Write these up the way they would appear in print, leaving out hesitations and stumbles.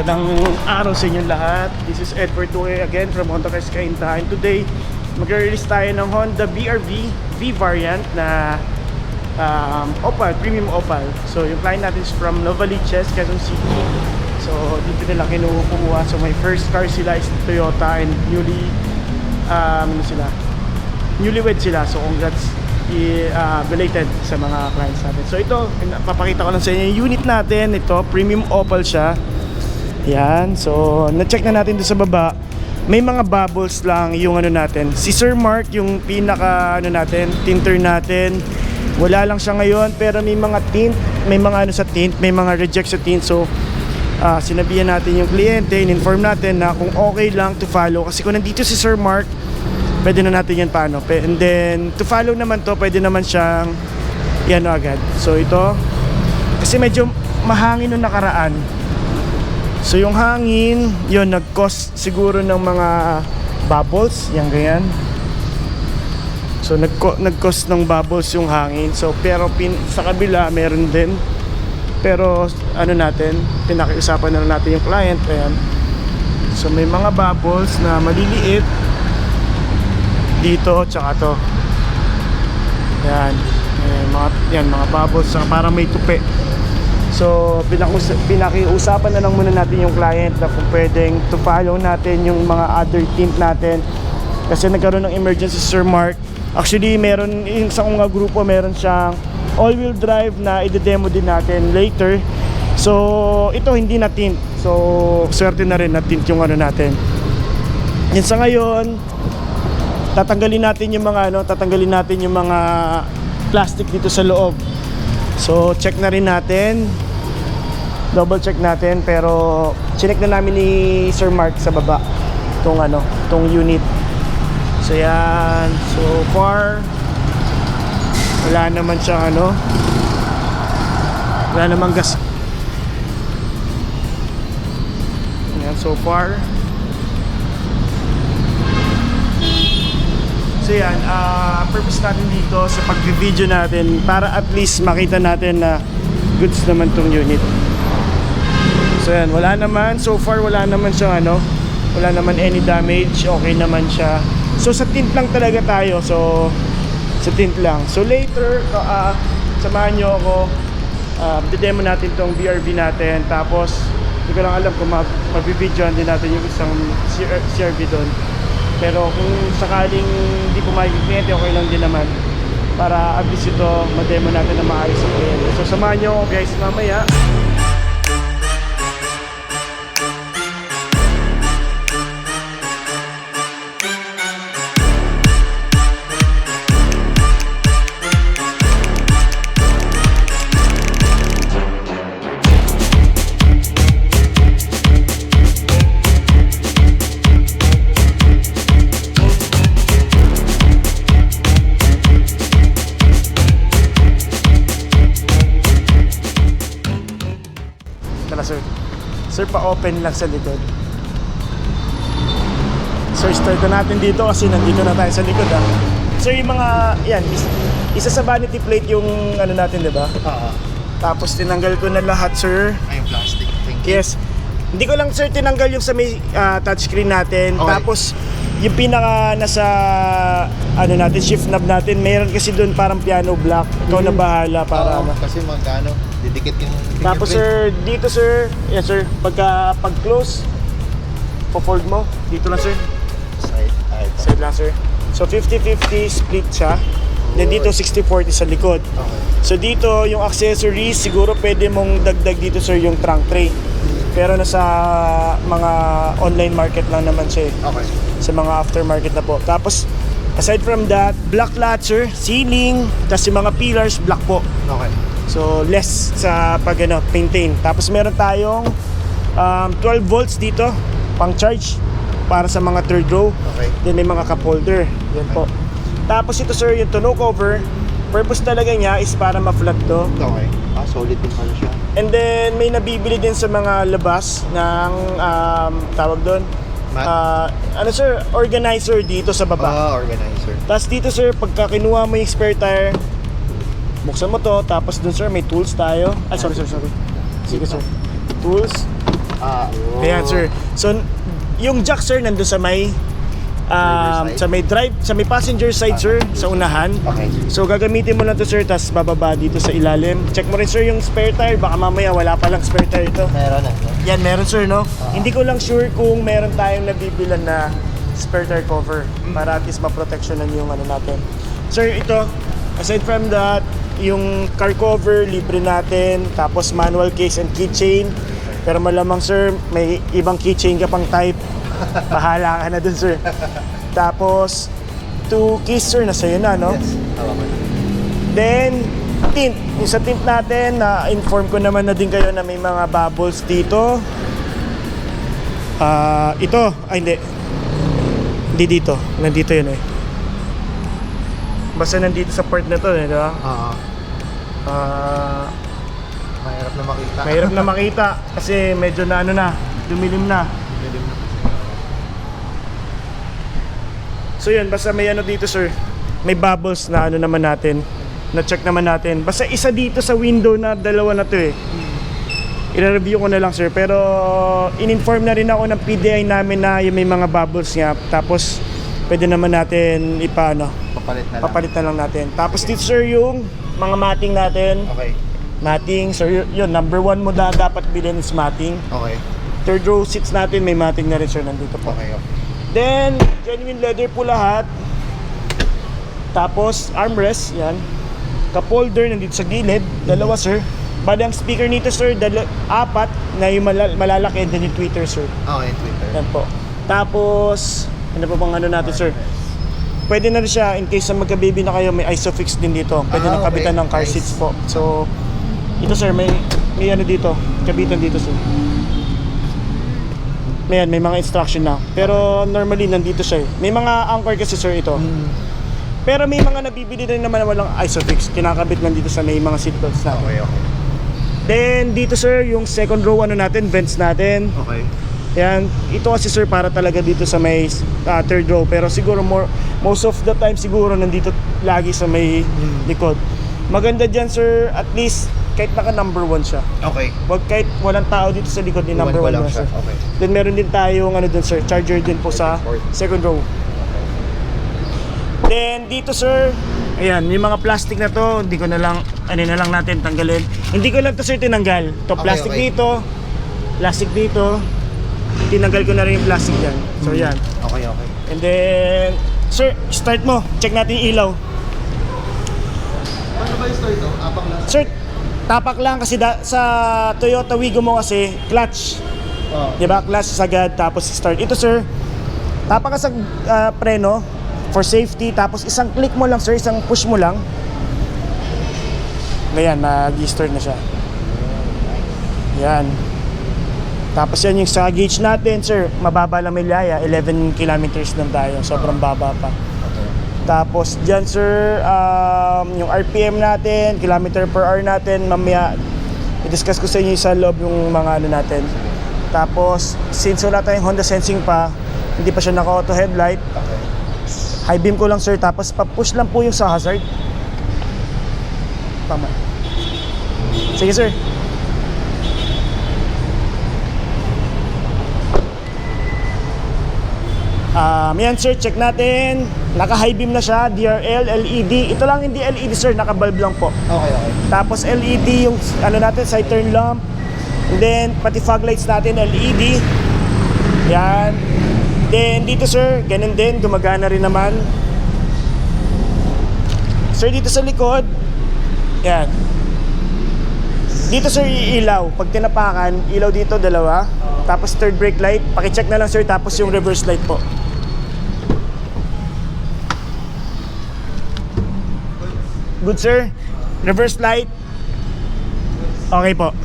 Magandang araw sa inyong lahat. This is Edward Tuwe again from Honda Kainta. And today, mag-release tayo ng Honda BRV V variant na Opal, premium Opal. So yung client natin is from Novaliches, Quezon City. So dito nila kinukuha. So my first car sila is Toyota and newlywed sila. So congrats belated sa mga clients natin. So ito, papakita ko lang sa inyo yung unit natin. Ito, premium Opal siya. Yan, so na-check na natin doon sa baba. May mga bubbles lang yung ano natin. Si Sir Mark, yung pinaka ano natin, tinter natin. Wala lang siya ngayon, pero may mga tint, may mga ano sa tint, may mga reject sa tint. So sinabihan natin yung kliyente, in-inform natin na kung okay lang to follow. Kasi kung nandito si Sir Mark, pwede na natin yan paano. And then to follow naman to, pwede naman siyang yan agad. So ito, kasi medyo mahangin nung nakaraan. So yung hangin, yun, nag-cause siguro ng mga bubbles, yan ganyan. So nag-cause ng bubbles yung hangin. So pero sa kabila meron din. Pero ano natin, pinakiusapan na lang natin yung client, ayan. So may mga bubbles na maliliit dito, tsaka to. Yan. Mga bubbles, parang may tupi. So pinakiusapan na lang muna natin yung client na kung pwedeng to follow natin yung mga other tint natin. Kasi nagkaroon ng emergency Sir Mark. Actually meron yung sa kong grupo, meron siyang all-wheel drive na i-demo din natin later. So ito hindi na tint. So swerte na rin na tint yung ano natin. Yan sa ngayon, tatanggalin natin yung mga plastic dito sa loob. So check na rin natin, double check natin, pero chinek na namin ni Sir Mark sa baba tong unit. So yan, so far wala naman siyang wala namang gas. Yan, so far. So yan, purpose natin dito sa pag-video natin para at least makita natin na goods naman tong unit. So yan, wala naman, so far wala naman siyang wala naman any damage, okay naman siya. So sa tint lang talaga tayo, so sa tint lang. So later, samahan nyo ako, didemo natin tong BRV natin, tapos hindi ko lang alam kung mabibidyoan din natin yung isang CRV doon. Pero kung sakaling hindi pumayag yung kliyente, okay lang din naman para at least ito ma-demo natin na maayos sa kliyente. So samahan nyo guys mamaya. Sir, pa-open lang sa likod. So, start na natin dito kasi nandito na tayo sa likod So, yung mga, yan, isa sa vanity plate yung natin, di ba? Tapos, tinanggal ko na lahat, sir. Ay, yung plastic. Thank you. Yes. Hindi ko lang, sir, tinanggal yung sa may touchscreen natin. Okay. Tapos, yung pinaka nasa, natin, shift knob natin, mayroon kasi doon parang piano block. Ikaw na bahala para kasi magkano, didikit yung tapos sir, dito sir, yes sir, pag-close, po-fold mo, dito lang sir. Side lang sir. So 50-50 split siya. Then dito 60-40 sa likod. Okay. So dito yung accessories, siguro pwede mong dagdag dito sir yung trunk tray. Pero nasa mga online market lang naman siya. Okay. Sa mga aftermarket na po. Tapos aside from that, black latcher, ceiling, tapos yung mga pillars, black po. Okay. So less sa pag maintain. Tapos meron tayong 12 volts dito, pang charge para sa mga third row. Okay. Then may mga cup holder. Yan po. Tapos ito sir, yung tonneau cover, purpose talaga niya is para ma-flat to. Okay. Solid din pala siya. And then may nabibili din sa mga labas ng tawag doon. Sir, organizer dito sa baba. Organizer. Tapos dito sir, pagka kinuha mo yung spare tire, buksan mo to, tapos dun sir may tools tayo. Ay sorry. Sige sir. Tools. Ayan, sir. So, yung jack, sir, nandun sa may sa may passenger side, sir, sa unahan. Okay. So, gagamitin mo lang to, sir, tas bababa dito sa ilalim. Check mo rin, sir, yung spare tire. Baka mamaya wala palang spare tire ito. Meron na. Yan, meron, sir, no? Hindi ko lang sure kung meron tayong nabibilan na spare tire cover para at least ma-protectionan yung ano natin. Sir, ito, aside from that, yung car cover, libre natin. Tapos manual case and keychain. Pero malamang, sir, may ibang keychain ka pang type. Bahala ka na dun, sir. Tapos, 2 keys, sir, nasa iyo na, no? Yes. Tama. Then, tint. Yung sa tint natin, na-inform ko naman na din kayo na may mga bubbles dito. Ito, ay hindi. Hindi dito. Nandito yun eh. Basta nandito sa part na to eh, di ba? Mahirap na makita. Mahirap na makita kasi medyo na ano na, dumilim na. So yun, basta may ano dito, sir. May bubbles na ano naman natin. Na-check naman natin. Basta isa dito sa window na dalawa na to eh. I-review ko na lang, sir. Pero in-inform na rin ako ng PDI namin na yung may mga bubbles nga. Tapos pwede naman natin papalit na lang natin. Tapos dito, sir, yung mga matting natin. Okay. Matting, sir, yun, number 1 mo dapat bilhin is matting. Okay. Third row seats natin, may matting na rin, sir, nandito po. Okay. Then, genuine leather po lahat. Tapos, armrest, yan. Cup holder, nandito sa gilid. Dalawa, sir. Bali, ang speaker nito, sir, 4 na yung malalaki, and then yung tweeter, sir. Okay, Twitter. Yan po. Tapos, ano pa bang ano natin, sir? Pwede na rin siya, in case na magka-baby na kayo, may ISOFIX din dito. Pwede na kabitan ng car seats po. So, ito, sir, may ano dito, kabitan dito, sir. May mga instruction na. Pero normally nandito siya eh. May mga anchor kasi, sir, ito. Pero may mga nabibili rin naman na walang ISOFIX. Kinakabit lang dito sa may mga seatbelts natin. Okay. Then dito, sir, yung second row ano natin, vents natin. Okay. Yan, ito kasi, sir, para talaga dito sa may third row. Pero siguro most of the time siguro nandito lagi sa may likod. Maganda dyan, sir, at least kahit naka number 1 siya. Okay. Wag kahit walang tao dito sa likod ni number 1 na, sir. Okay. Then meron din tayong ano dun, sir, charger din po sa second row. Then dito, sir, ayan, yung mga plastic na to, hindi ko na lang natin tanggalin. Hindi ko lang to, sir, tinanggal. To plastic okay. dito, plastic dito. Tinanggal ko na rin yung plastic dyan. So yan. Okay. And then, sir, start mo. Check natin yung ilaw. Paano ba yung start ito? Apak lang? Sir, tapak lang kasi sa Toyota Wigo mo kasi clutch. Diba? Clutch sagad tapos start. Ito, sir, tapak ka sa preno for safety, tapos isang click mo lang, sir, isang push mo lang. Ayan, mag-start na siya. Yan. Tapos yan yung sa gauge natin, sir, mababa lang may laya, 11 kilometers lang tayo, sobrang baba pa. Tapos dyan, sir, yung RPM natin, kilometer per hour natin, mamaya i-discuss ko sa inyo sa loob yung mga ano natin. Tapos, since wala tayong Honda Sensing pa, hindi pa siya naka-auto headlight, high beam ko lang, sir, tapos pa-push lang po yung sa hazard. Tama. Sige, sir. Yan, sir, check natin. Naka-high beam na siya, DRL, LED. Ito lang hindi LED, sir, naka-bulb lang po. Okay. Tapos LED yung ano natin, side turn lamp. And then pati fog lights natin LED. Yan. Then dito, sir, ganun din, gumagana rin naman. Sir, dito sa likod, yan. Dito, sir, ilaw. Pag tinapakan, ilaw dito, 2. Tapos third brake light. Paki-check na lang, sir, tapos yung reverse light po. Good, sir. Reverse light. Okay po.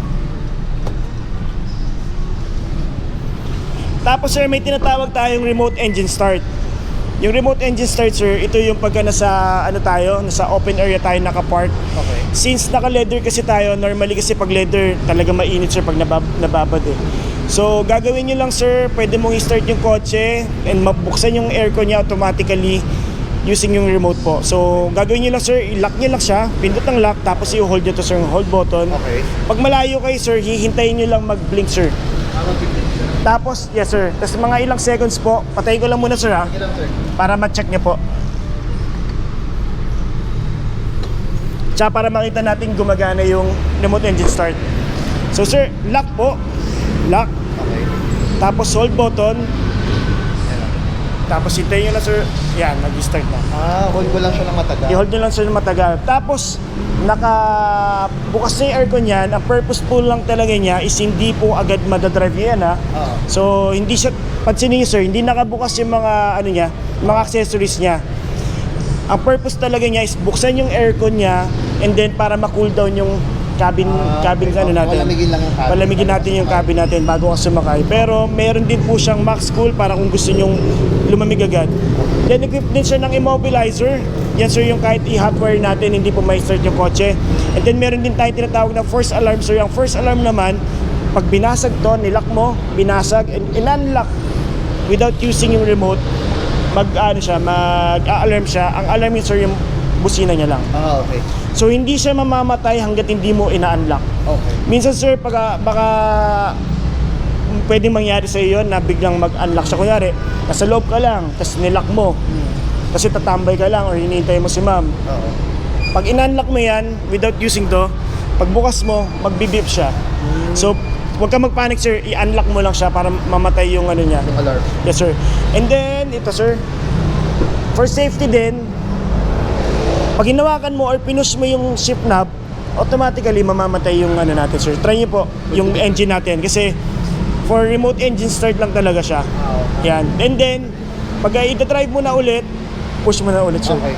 Tapos, sir, may tinatawag tayong remote engine start. Yung remote engine start, sir, ito yung pagka nasa open area tayo naka-park. Okay. Since naka-leather kasi tayo, normally kasi pag leather talaga mainit, sir, pag nababad eh. So, gagawin nyo lang, sir, pwede mong i-start yung kotse and mabuksan yung aircon niya automatically using yung remote po. So, gagawin nyo lang, sir, i-lock nyo lang siya, pindot ang lock, tapos i-hold nyo to, sir, yung hold button. Okay. Pag malayo kayo, sir, hihintayin nyo lang mag-blink, sir. mag-50 na. Tapos, yes sir, tapos mga ilang seconds po, patayin ko lang muna sir ha, Ilan, sir? para ma-check niyo po. Tsaka para makita natin gumagana yung remote engine start. So sir, lock po, lock, Okay. tapos hold button, Ayan. tapos hintayin nyo na sir, yan, nag-start na. Hold ko lang siya ng matagal. I-hold nyo lang sir ng matagal. Tapos, bukas na yung aircon yan, ang purposeful lang talaga niya is hindi po agad madadrive yan ha. Oo. So, hindi siya, pansinin nyo sir, hindi nakabukas yung mga, ano niya, mga accessories niya. Ang purpose talaga niya is buksan yung aircon niya and then para ma-cool down yung cabin Okay. ano natin. Palamigin lang yung cabin. Palamigin natin yung cabin natin bago ka sumakay. Pero meron din po siyang max cool para kung gusto nyong lumamig agad. Then equipped din siya ng immobilizer. Yan sir yung kahit i-hot wire natin hindi po may start yung kotse. And then meron din tayong tinatawag na first alarm sir. Yung first alarm naman, pag binasag to, nilock mo, binasag, and in-unlock without using yung remote, mag-alarm siya. Ang alarm yun sir yung busina niya lang. Okay. So hindi siya mamamatay hanggat hindi mo ina-unlock. Okay. Minsan sir, baka pwedeng mangyari sa iyo na biglang mag-unlock siya. Kunyari, nasa loob ka lang, tapos nilock mo. Kasi tatambay ka lang or hinihintay mo si ma'am. Oo. Pag in-unlock mo yan, without using to, pagbukas mo, magbibip siya. So, huwag ka mag-panic sir, i-unlock mo lang siya para mamatay yung ano niya. Yung alarm. Yes sir. And then, ito sir, for safety din, pag hinawakan mo or pinush mo yung shift knob, automatically mamamatay yung ano natin sir. Try niyo po yung engine natin kasi for remote engine start lang talaga siya. Okay. Yan. And then, pag i-drive mo na ulit, push mo na ulit sir. Okay.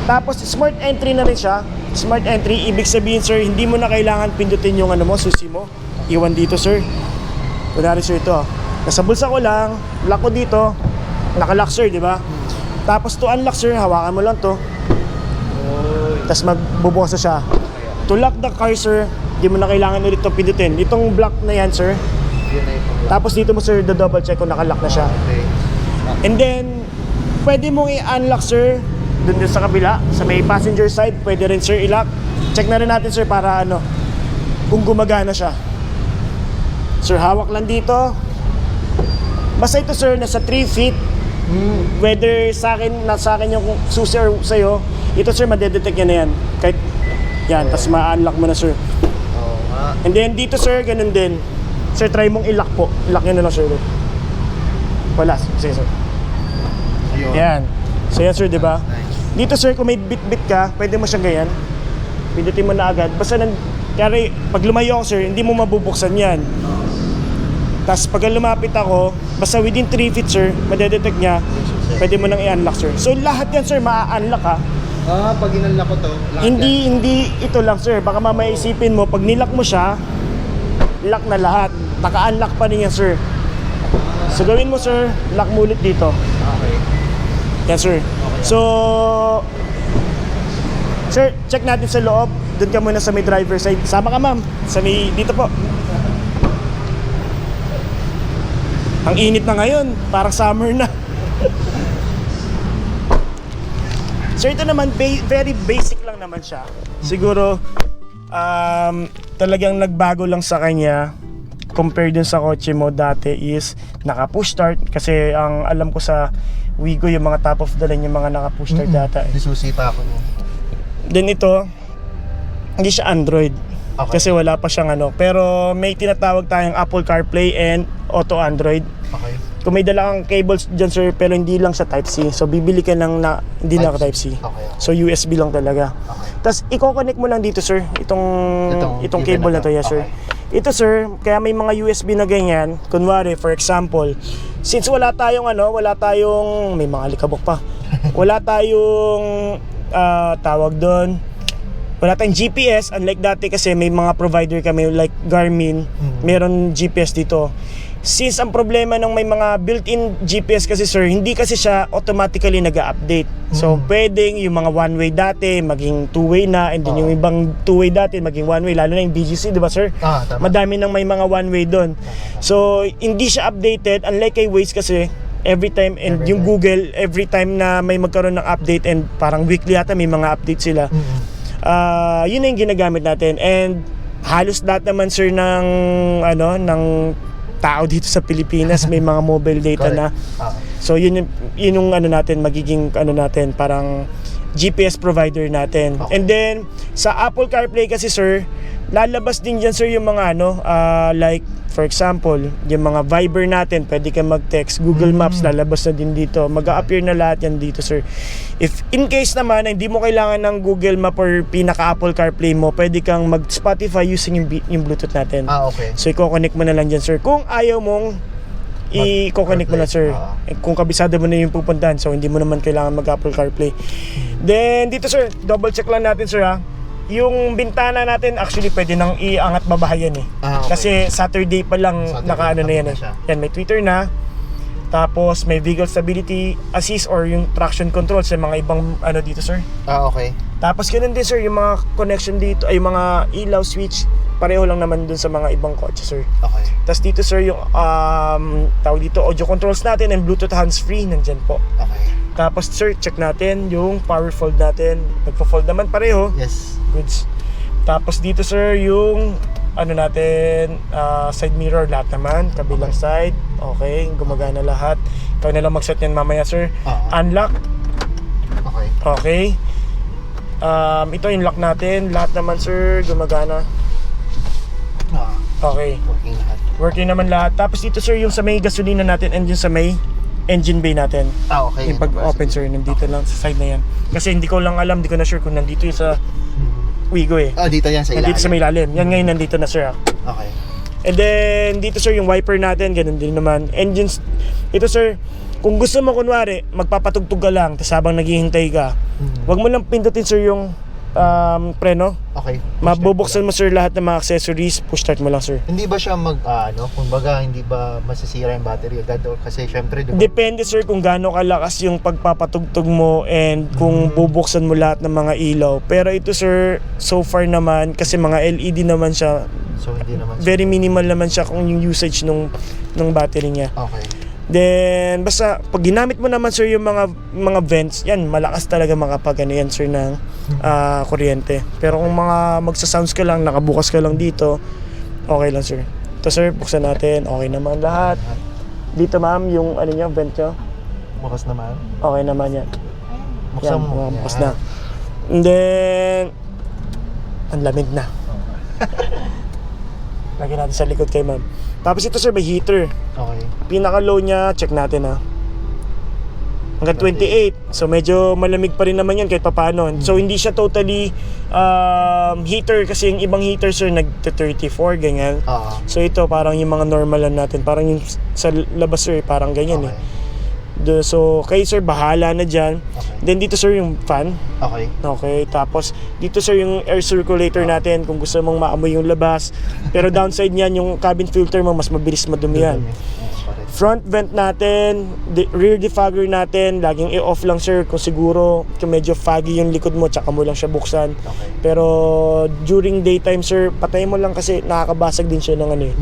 Tapos smart entry na rin siya. Smart entry, ibig sabihin sir, hindi mo na kailangan pindutin yung ano mo, susi mo. Iwan dito sir. Kunwari sir ito. Nasa bulsa ko lang, lock ko dito, nakalock sir, di ba? Tapos to unlock sir, hawakan mo lang to. Tapos magbubukas na siya. To lock the car sir, hindi mo na kailangan ulit itong pindutin. Itong block na yan sir. Yun na yung pag-lock. Tapos dito mo sir, double check kung nakalock na siya. Okay. And then, pwede mong i-unlock sir, dun sa kabila, sa may passenger side, pwede rin sir i-lock. Check na rin natin sir para ano, kung gumagana siya. Sir, hawak lang dito. Basta ito sir, nasa 3 feet. Whether nasa akin yung susi or sa'yo, ito sir, madedetect yan na yan. Kahit yan, tas ma-unlock mo na sir. Oo nga. And then dito sir, ganun din. Sir, try mong i-lock po. I-lock nyo na lang sir. Wala, sige sir. Ayun. Yan. So yan sir, di ba? Nice. Dito sir, kung may bit-bit ka, pwede mo siyang ganyan. Pindutin mo na agad. Basta kaya pag lumayo ako sir, hindi mo mabubuksan yan. Tapos pag lumapit ako, basta within 3 feet sir, madedetect niya, pwede mo nang i-unlock sir. So lahat yan sir, ma-unlock ha. Pag inunlock ko to, lahat yan. Hindi ito lang sir, baka mamaya isipin mo, pag nilock mo siya, lock na lahat. Naka-unlock pa rin yan sir. So gawin mo sir, lock mo ulit dito. Okay. Yan sir. So, sir, check natin sa loob. Doon ka muna sa may driver side. Sama ka ma'am. Sa may, dito po. Ang init na ngayon. Parang summer na. Sir, ito naman, very basic lang naman siya. Siguro, talagang nagbago lang sa kanya compared dun sa kotse mo dati is naka-push start. Kasi ang alam ko sa Wigo, yung mga top of the line, yung mga naka-push start data. Disusi pa ako. Then ito, hindi siya Android. Okay. Kasi wala pa siyang ano. Pero may tinatawag tayong Apple CarPlay and Auto Android. Okay. Kung may dala kang cables dyan sir, pero hindi lang sa Type-C. So bibili ka lang na hindi na Type-C. Okay. So USB lang talaga. Okay. Tapos i-connect mo lang dito sir, itong cable na to, yes sir. Okay. Ito sir, kaya may mga USB na ganyan. Kunwari, for example, since wala tayong may mga alikabok pa. Wala tayong tawag doon. Wala tayong GPS, unlike dati kasi may mga provider kami like Garmin, meron GPS dito. Since ang problema ng may mga built-in GPS kasi sir, hindi kasi siya automatically nag-update. So pwedeng yung mga one-way dati maging two-way na, and then yung ibang two-way dati maging one-way, lalo na yung BGC, di ba sir? Tama. Madami nang may mga one-way doon. So hindi siya updated, unlike kay Waze kasi every time, and yung Google every time na may magkaroon ng update, and parang weekly yata may mga update sila. Yun na yung ginagamit natin, and halos lahat naman sir ng tao dito sa Pilipinas, may mga mobile data na. So yun yung ano natin, magiging ano natin, parang GPS provider natin. Okay. And then sa Apple CarPlay kasi sir, lalabas din dyan sir yung mga ano, like for example, yung mga Viber natin, pwede kang mag-text. Google Maps, lalabas na din dito. Mag-a-appear na lahat yan dito sir. If in case naman, hindi mo kailangan ng Google Map or pinaka-Apple CarPlay mo, pwede kang mag-Spotify using yung Bluetooth natin. Okay. So i-connect mo na lang dyan sir. Kung ayaw mong i-connect mo na sir, kung kabisado mo na yung pupuntahan, so hindi mo naman kailangan mag-Apple CarPlay. Then dito sir, double check lang natin sir ha. Yung bintana natin actually pwede nang iangat babahayan eh. Okay. Kasi Saturday pa lang Saturday, nakaano na yan eh. siya. Yan, may tweeter na. Tapos may vehicle stability assist or yung traction control sa mga ibang ano dito sir. Okay. Tapos ganun din sir, yung mga connection dito ay yung mga ilaw switch, pareho lang naman dun sa mga ibang kotse sir. Okay. Tapos dito sir yung tawag dito audio controls natin and Bluetooth hands-free nandyan po. Okay. Tapos sir, check natin yung power fold natin. Nagpo-fold naman pareho. Yes. Goods. Tapos dito sir yung ano natin, side mirror lahat naman, kabilang side. Okay, gumagana lahat. Ikaw na lang mag-set yan mamaya sir. Unlock. Okay. Okay. Ito yung lock natin. Lahat naman sir, gumagana. Okay. Working lahat. Working naman lahat. Tapos dito sir yung sa may gasolina natin and yung sa may engine bay natin. Okay. Yung pag-open sir, nandito lang sa side na yan. Kasi hindi ko lang alam, hindi ko na sure kung nandito yung sa Wigo eh. Dito yan sa ilalim. Nandito sa may ilalim. Yan ngayon nandito na sir. Okay. And then dito sir yung wiper natin, ganun din naman. Engines, ito sir, kung gusto mo kunwari, magpapatugtog ka lang, tapos habang naghihintay ka, wag mo lang pindutin sir yung preno. Okay. Mabubuksan mo sir lahat ng mga accessories, push start mo lang sir. Hindi ba siya kumbaga hindi ba masisira yung battery agad o kasi syempre di ba? Depende sir kung gaano kalakas yung pagpapatugtog mo and kung bubuksan mo lahat ng mga ilaw. Pero ito sir, so far naman, kasi mga LED naman siya, So hindi naman siya. very minimal naman siya kung yung usage nung battery niya. Okay. Then basta pag ginamit mo naman sir yung mga vents, yan malakas talaga makapag ano yan sir ng kuryente. Pero kung mga magsa-sounds ka lang, nakabukas ka lang dito, okay lang sir. Ito sir, buksan natin, okay naman lahat. Dito ma'am, yung ano niya, vent niya, Bukas naman. okay naman yan. Buksan Yan, mo. bukas na. And then, ang lamig na. Lagyan natin sa likod kay ma'am. Tapos ito sir, may heater. Okay. Pinaka-low niya, check natin ha. Hanggang 28. So medyo malamig pa rin naman yan kahit papaano. So hindi siya totally heater kasi yung ibang heater sir nag-34 ganyan. So ito parang yung mga normal lang natin. Parang yung sa labas sir parang ganyan eh. So kay sir bahala na dyan. Then dito sir yung fan. Okay. Okay, tapos dito sir yung air circulator natin kung gusto mong maamoy yung labas. Pero downside niyan yung cabin filter mo mas mabilis madumi yan. Front vent natin, rear defogger natin, laging i-off lang sir kung siguro kung medyo foggy yung likod mo tsaka mo lang siya buksan. Okay. Pero during daytime sir, patay mo lang kasi nakakabasag din siya ng ano eh.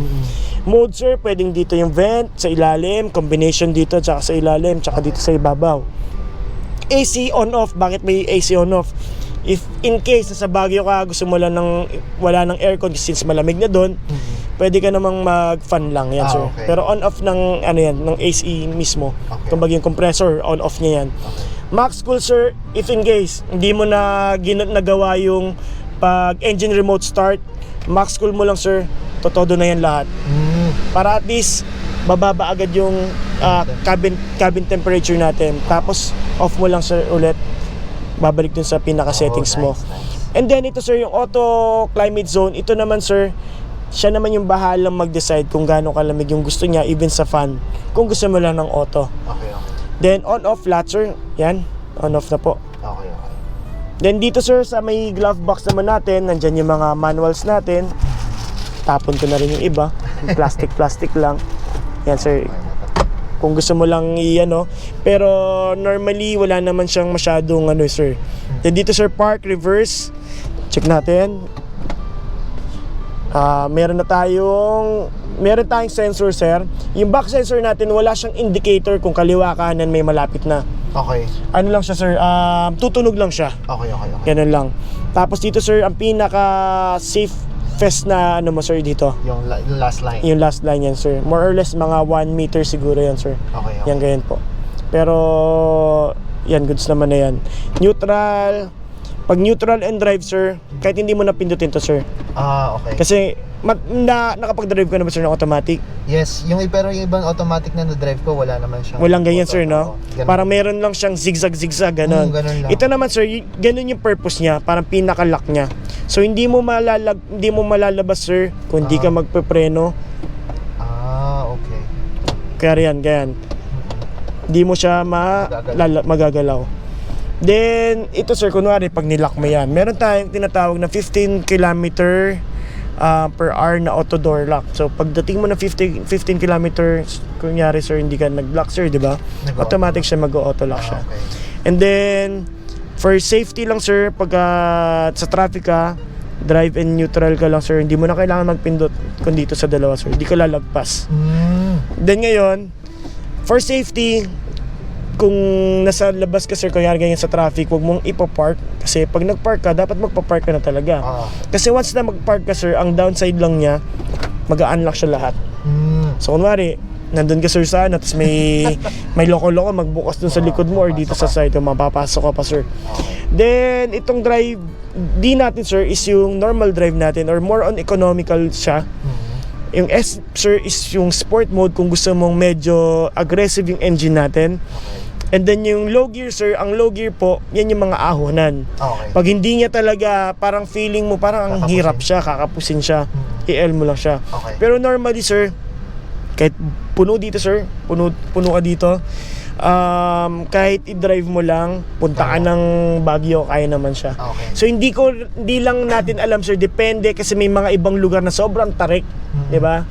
Mode sir, pwedeng dito yung vent sa ilalim, combination dito tsaka sa ilalim, tsaka dito sa ibabaw. AC on off, bakit may AC on off? If in case sa Baguio ka, gusto mo lang wala ng aircon since malamig na doon, pwede ka namang mag-fan lang yan sir. Okay. Pero on off ng ano yan, ng AC mismo. Okay. Kumbaga yung compressor, on off niya yan. Okay. Max cool sir, if in case hindi mo na nagawa yung pag engine remote start, max cool mo lang sir, totodo na yan lahat. Para at least bababa agad yung cabin temperature natin. Tapos off mo lang sir ulit, babalik dun sa pinaka settings mo. Nice. And then ito sir yung auto climate zone, ito naman sir, siya naman yung bahalang mag-decide kung gaano kalamig yung gusto niya even sa fan. Kung gusto mo lang ng auto. Okay. Then on off flat sir, yan, on off na po. Okay. Then dito sir sa may glove box naman natin, nandyan yung mga manuals natin. Tapon ko na rin yung iba, plastic lang. Yan sir, kung gusto mo lang i-ano. Pero normally wala naman siyang masyadong ano sir. Then dito sir, park, reverse, check natin. Meron tayong sensor sir. Yung back sensor natin wala siyang indicator kung kaliwa kanan may malapit na. Okay. Ano lang siya sir, tutunog lang siya. Okay. Ganun lang. Tapos dito sir, ang pinaka safe fest na ano mo sir dito? Yung last line. Yung last line yan sir. More or less mga 1 meter siguro yan sir. Okay. Yan ganyan po. Pero yan, goods naman na yan. Neutral. Pag neutral and drive sir, kahit hindi mo na pindutin to sir. Okay. Kasi nakapag-drive ka na ba sir ng automatic? Yes, pero yung ibang automatic na na-drive ko, wala naman siyang Walang ganyan sir, no? Ganun. Parang meron lang siyang zigzag ganun. Ganun lang. Ito naman sir, ganun yung purpose niya, parang pinaka-lock niya. So hindi mo malalabas sir kung hindi ka magpepreno. Okay. Kaya yan, ganyan. Hindi mo siya magagalaw. Then, ito sir, kunwari pag nilock mo yan, meron tayong tinatawag na 15 kilometer per hour na auto door lock. So pagdating mo na 15 kilometers, kunyari sir hindi ka nag-lock sir, di ba? Automatic siya mag-auto lock siya. Okay. And then for safety lang sir, pag sa traffic ka, drive and neutral ka lang sir, hindi mo na kailangan magpindot kung dito sa dalawa sir, hindi ka lalagpas. Then ngayon, for safety, kung nasa labas ka sir, kunyari ganyan sa traffic, huwag mong ipapark. Kasi pag nagpark ka, dapat magpapark ka na talaga. Kasi once na magpark ka sir, ang downside lang niya, mag-unlock siya lahat. So kunwari, nandun ka sir sa tapos may loko-loko magbukas dun sa likod mo or dito sa side, mapapasok ka pa sir. Then itong drive D natin sir is yung normal drive natin or more on economical siya. Yung S sir is yung sport mode kung gusto mong medyo aggressive yung engine natin. And then yung low gear sir, ang low gear po, yan yung mga ahonan. Pag hindi niya talaga, parang feeling mo parang ang hirap siya, kakapusin siya, i-L mo lang siya. Pero normally sir, kahit puno dito sir, puno ka dito, kahit i-drive mo lang, punta ka ng Baguio, kaya naman siya. So hindi lang natin alam sir, depende kasi may mga ibang lugar na sobrang tarik, di ba?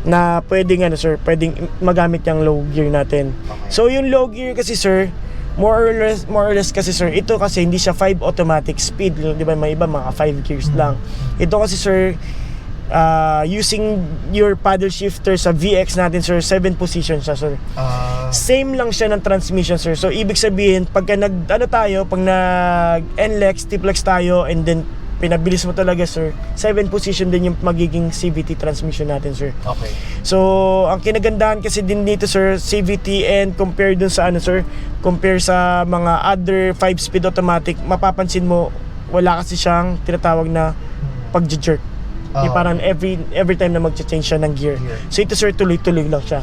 Na pwedeng pwedeng magamit yung low gear natin. So yung low gear kasi sir, more or less kasi sir, ito kasi hindi siya 5 automatic speed, di ba? May iba mga 5 gears lang. Ito kasi sir, using your paddle shifter sa VX natin sir, 7 position siya sir. Same lang siya ng transmission sir. So ibig sabihin pagka pag nag NLEX, TPLEX tayo and then pinabilis mo talaga sir, 7 position din yung magiging CVT transmission natin sir. So ang kinagandahan kasi din dito sir, CVT, and compare dun sa compare sa mga other 5-speed automatic, mapapansin mo wala kasi siyang tinatawag na pag-jerk. Yung parang every time na mag-change siya ng gear. So ito sir, tuloy-tuloy lang siya.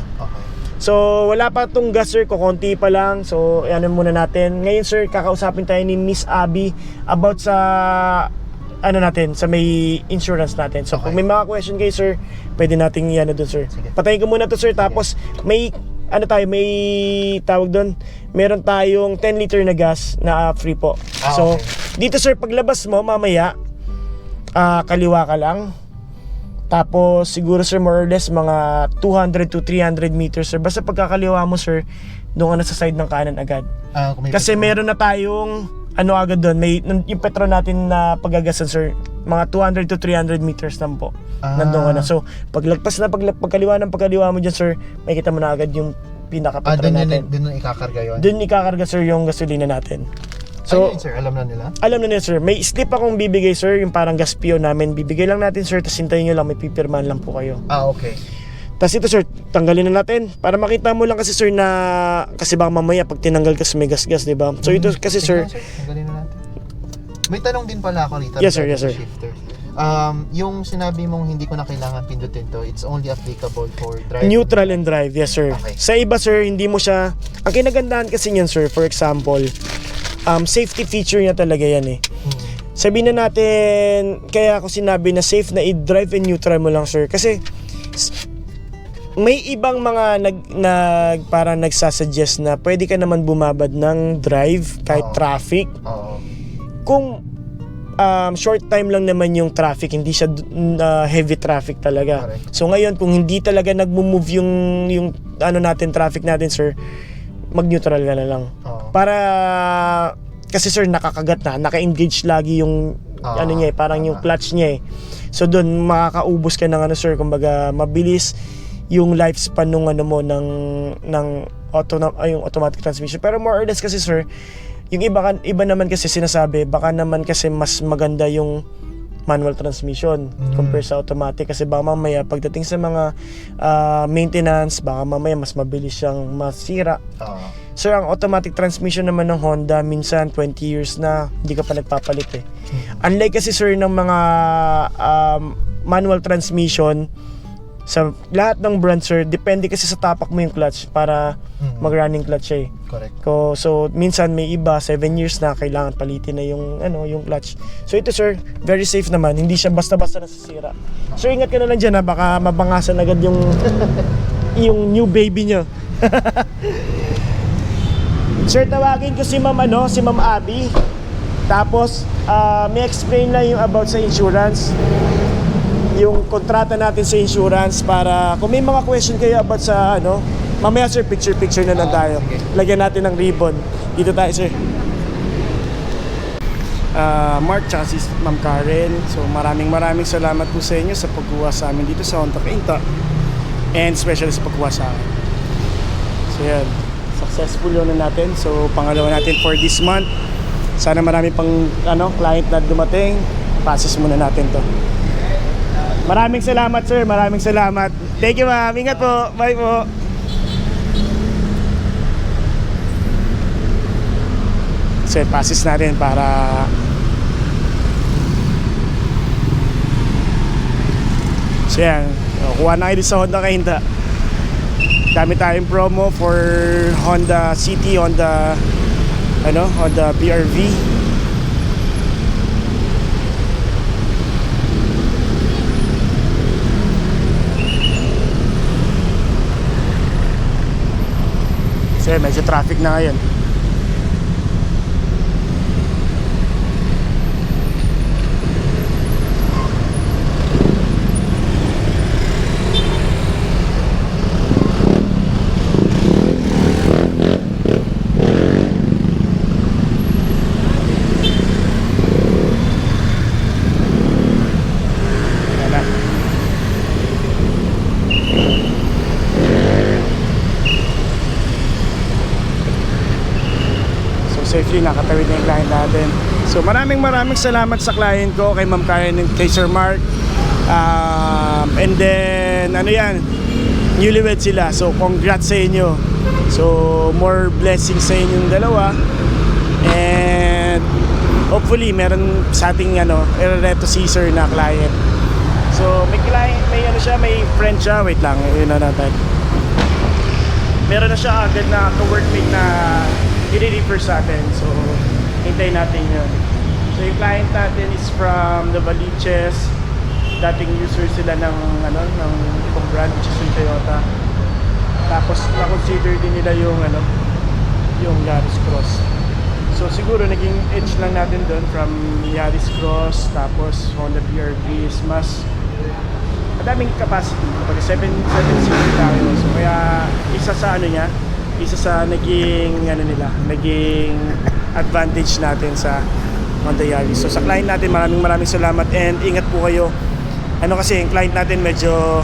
So wala pa tong gas sir, kukunti pa lang. So ano muna natin. Ngayon sir, kakausapin tayo ni Miss Abby about sa natin, sa may insurance natin. So kung may mga question kayo sir, pwede nating doon sir. Patayin ko muna to sir, tapos may may tawag doon, meron tayong 10 liter na gas na free po. So dito sir, paglabas mo mamaya, kaliwa ka lang. Tapos siguro sir, more or less mga 200 to 300 meters sir. Basta pagkakaliwa mo sir, doon ka na sa side ng kanan agad. Kasi meron na tayong agad doon, may yung petrol natin na paggagasan sir, mga 200 to 300 meters lang po. Nandoon ka na. So paglagpas na pagkaliwa mo dyan sir, makikita mo na agad yung pinaka-petrol natin. Doon ikakarga yun? Doon ikakarga sir yung gasolina natin. So sir, alam na nila? Alam na nila sir. May slip akong bibigay sir, yung parang gas PO namin. Bibigay lang natin sir, tapos hintayin nyo lang, may pipirmahan lang po kayo. Okay. Tapos ito sir, tanggalin na natin para makita mo lang kasi sir na, kasi baka mamaya pag tinanggal kasi may gas-gas, di ba? So ito kasi sir, tanggalin na natin. May tanong din pala ako rito. Yes sir. Shifter. Yung sinabi mong hindi ko na kailangan pindutin to, it's only applicable for drive. Neutral and drive, yes sir. Sa iba sir, hindi mo siya, ang kinagandahan kasi niyan sir, for example, safety feature niya talaga yan eh. Sabihin na natin, kaya ako sinabi na safe na i-drive and neutral mo lang sir, kasi may ibang mga parang nagsasuggest na pwede ka naman bumabad ng drive kahit traffic. Kung short time lang naman yung traffic, hindi siya heavy traffic talaga. So ngayon kung hindi talaga nagmo-move yung natin, traffic natin sir, mag-neutral ka na lang. Para kasi sir, naka-engage lagi yung niya parang yung clutch niya eh. So doon makakaubos ka ng sir, kumbaga mabilis yung lifespan nung ng yung automatic transmission. Pero more or less kasi sir, yung iba naman kasi sinasabi, baka naman kasi mas maganda yung manual transmission compare sa automatic, kasi baka mamaya pagdating sa mga maintenance, baka mamaya mas mabilis siyang masira. Sir, ang automatic transmission naman ng Honda, minsan 20 years na hindi ka pa nagpapalit eh. Unlike kasi sir ng mga manual transmission, sa lahat ng brand sir, depende kasi sa tapak mo yung clutch para mag-running clutch siya eh. Correct. So minsan may iba 7 years na kailangan palitin na yung yung clutch. So ito sir, very safe naman, hindi siya basta-basta nasisira. Sir, ingat ka na lang diyan, baka mabangasan agad yung yung new baby nyo. Sir, tawagin ko si Ma'am Abby. Tapos may explain lang yung about sa insurance, yung kontrata natin sa insurance, para kung may mga question kayo about sa mamaya sir, picture na lang tayo. Lagyan natin ng ribbon. Dito tayo sir. Mark tsaka si Ma'am Karen. So maraming salamat po sa inyo sa pagkuha sa amin dito sa Honda Cainta, and especially sa pagkuha sa amin. So yan, successful yun na natin. So pangalawa natin for this month. Sana marami pang client na dumating. Process muna natin to. Maraming salamat sir, maraming salamat. Thank you ma'am, ingat po, bye po. So process natin para so yan, kuha na kayo sa Honda Cainta. Dami tayong promo for Honda City, Honda BRV. Kasi medyo traffic na ngayon. Safely nakatawid na yung client natin. So maraming salamat sa client ko, kay Ma'am Karen and kay Sir Mark. And then newlywed sila. So congrats sa inyo. So more blessings sa inyong dalawa. And hopefully meron sa ating irereto si Sir na client. So may client, may friend siya. Wait lang, natin. Meron na siya agad na ka-workmate na i-refer sa atin. So hintayin natin yun. So yung client natin is from the Valiches. Dating user sila ng ibang brand, which is yung Toyota. Tapos na-consider din nila yung Yaris Cross. So siguro naging edge lang natin doon from Yaris Cross, tapos Honda BRV is mas madaming capacity. Kapag 7 seater tayo. So kaya isa sa naging naging advantage natin sa Honda Yaris. So sa client natin, maraming salamat, and ingat po kayo. Kasi yung client natin medyo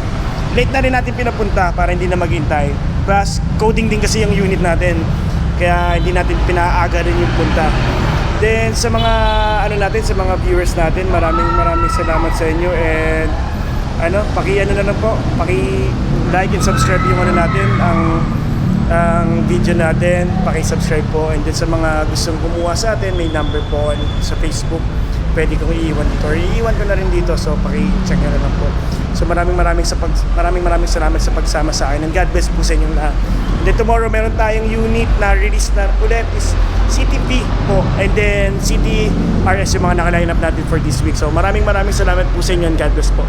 late na rin natin pinapunta para hindi na maghintay. Plus coding din kasi yung unit natin, kaya hindi natin pinaaga rin yung punta. Then sa mga sa mga viewers natin, maraming salamat sa inyo, and na lang po, paki-like and subscribe yung natin, ang video natin, paki-subscribe po. And then sa mga gustong kumuha sa atin, may number po sa Facebook, pwede kong iiwan dito, or iiwan ko na rin dito. So paki-check nyo na lang po. So maraming salamat sa pagsama sa akin, and God bless po sa inyong lahat. And then tomorrow meron tayong unit na release na ulit, is CTP po, and then City RS yung mga naka-line up natin for this week. So maraming salamat po sa inyo, and God bless po.